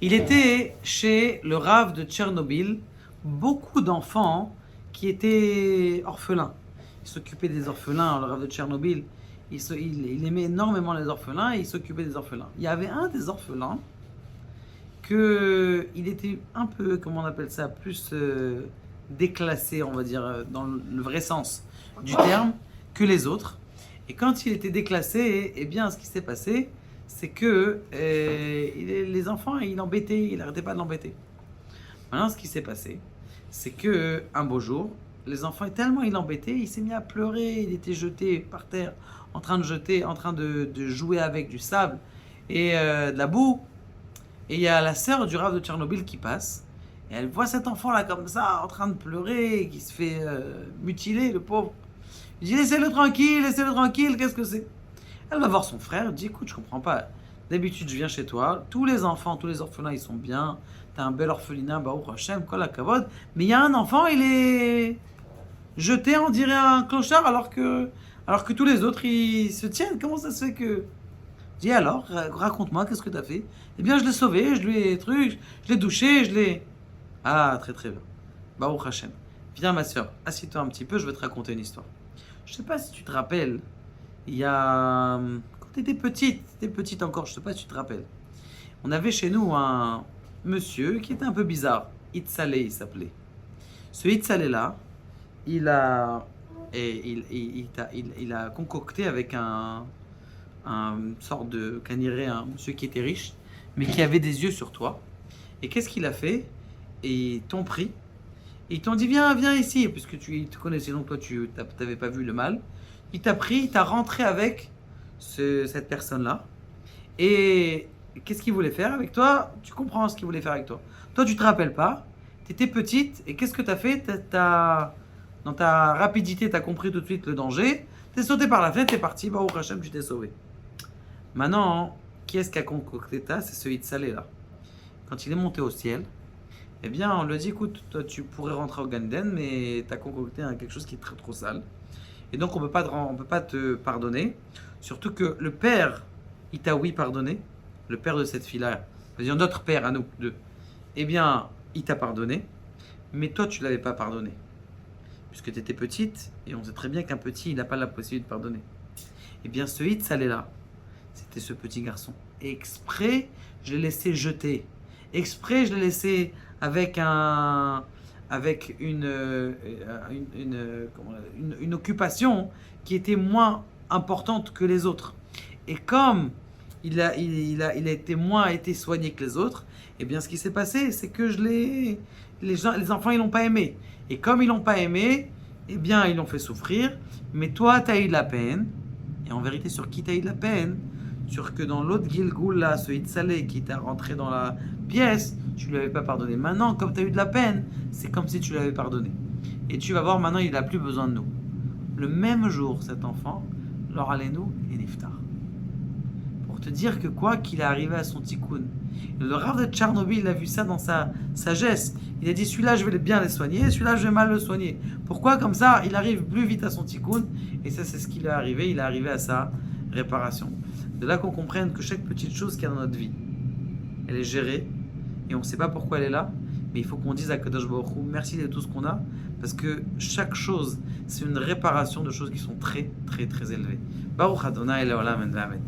Il était chez le Rav de Tchernobyl, beaucoup d'enfants qui étaient orphelins. Il s'occupait des orphelins, le Rav de Tchernobyl. Il aimait énormément les orphelins et il s'occupait des orphelins. Il y avait un des orphelins il était un peu, comment on appelle ça, plus déclassé, on va dire, dans le vrai sens du terme, que les autres. Et quand il était déclassé, eh bien, ce qui s'est passé, c'est que les enfants, il n'arrêtait pas de l'embêter. Maintenant, ce qui s'est passé, c'est que un beau jour, les enfants, tellement il l'embêtait, il s'est mis à pleurer, il était jeté par terre, en train de jouer avec du sable et de la boue. Et il y a la sœur du Rav de Tchernobyl qui passe, et elle voit cet enfant-là comme ça, en train de pleurer, qui se fait mutiler, le pauvre. Il dit laissez-le tranquille, qu'est-ce que c'est? Elle va voir son frère, elle dit écoute, je comprends pas. D'habitude, je viens chez toi, tous les enfants, tous les orphelins, ils sont bien, t'as un bel orphelinat, Baruch Hashem, kol hakavod, mais il y a un enfant, il est jeté, on dirait un clochard, alors que tous les autres, ils se tiennent. Comment ça se fait que... Je dis alors, raconte-moi, qu'est-ce que t'as fait? Eh bien, je l'ai sauvé, je l'ai douché, je l'ai... Ah, très très bien. Baruch Hashem. Viens ma soeur, assieds-toi un petit peu, je vais te raconter une histoire. Je sais pas si tu te rappelles, il y a... Quand t'étais petite encore, je sais pas si tu te rappelles. On avait chez nous un monsieur qui était un peu bizarre. Itzalé, il s'appelait. Ce Itzalé là, il a concocté avec un sorte de caniret, un monsieur qui était riche, mais qui avait des yeux sur toi. Et qu'est-ce qu'il a fait? Et ils t'ont pris. Et ils t'ont dit viens ici, puisque tu te connaissais, donc toi tu n'avais pas vu le mal. Il t'a pris, il t'a rentré avec cette personne-là. Et qu'est-ce qu'il voulait faire avec toi? Tu comprends ce qu'il voulait faire avec toi. Toi tu te rappelles pas, tu étais petite, et qu'est-ce que tu as fait? Dans ta rapidité, tu as compris tout de suite le danger. Tu es sauté par la fenêtre, tu es parti, Baruch Hashem, tu t'es sauvé. Maintenant, qui est-ce qui a concocté ça? C'est ce Hitzalé là. Quand il est monté au ciel, eh bien, on lui a dit écoute, toi tu pourrais rentrer au Gan Eden, mais tu as concocté quelque chose qui est très trop sale. Et donc on peut pas te pardonner. Surtout que le père, il t'a oui pardonné. Le père de cette fille-là, c'est-à-dire notre père à nous deux, eh bien, il t'a pardonné. Mais toi, tu l'avais pas pardonné. Puisque tu étais petite, et on sait très bien qu'un petit, il n'a pas la possibilité de pardonner. Eh bien, ce Hitzalé là, c'était ce petit garçon. Et exprès, je l'ai laissé jeter. Exprès, je l'ai laissé avec une occupation qui était moins importante que les autres. Et comme il a été soigné que les autres, eh bien, ce qui s'est passé, c'est que les enfants, ils l'ont pas aimé. Et comme ils l'ont pas aimé, eh bien, ils l'ont fait souffrir. Mais toi, tu as eu de la peine. Et en vérité, sur qui tu as eu de la peine? Sur que dans l'autre Gilgoul, là, ce Hitzalé qui t'a rentré dans la pièce, tu lui avais pas pardonné. Maintenant, comme tu as eu de la peine, c'est comme si tu lui avais pardonné. Et tu vas voir, maintenant, il n'a plus besoin de nous. Le même jour, cet enfant, leur allez-nous et niftar. Pour te dire que quoi qu'il est arrivé à son tikkun. Le Rav de Tchernobyl, il a vu ça dans sa sagesse. Il a dit celui-là, je vais bien les soigner, celui-là, je vais mal le soigner. Pourquoi? Comme ça, il arrive plus vite à son tikkun. Et ça, c'est ce qu'il est arrivé. Il est arrivé à sa réparation. De là qu'on comprenne que chaque petite chose qu'il y a dans notre vie, elle est gérée. Et on ne sait pas pourquoi elle est là. Mais il faut qu'on dise à Kadosh Baruch Hu, merci de tout ce qu'on a. Parce que chaque chose, c'est une réparation de choses qui sont très, très, très élevées. Baruch Adonai Leolam Amen.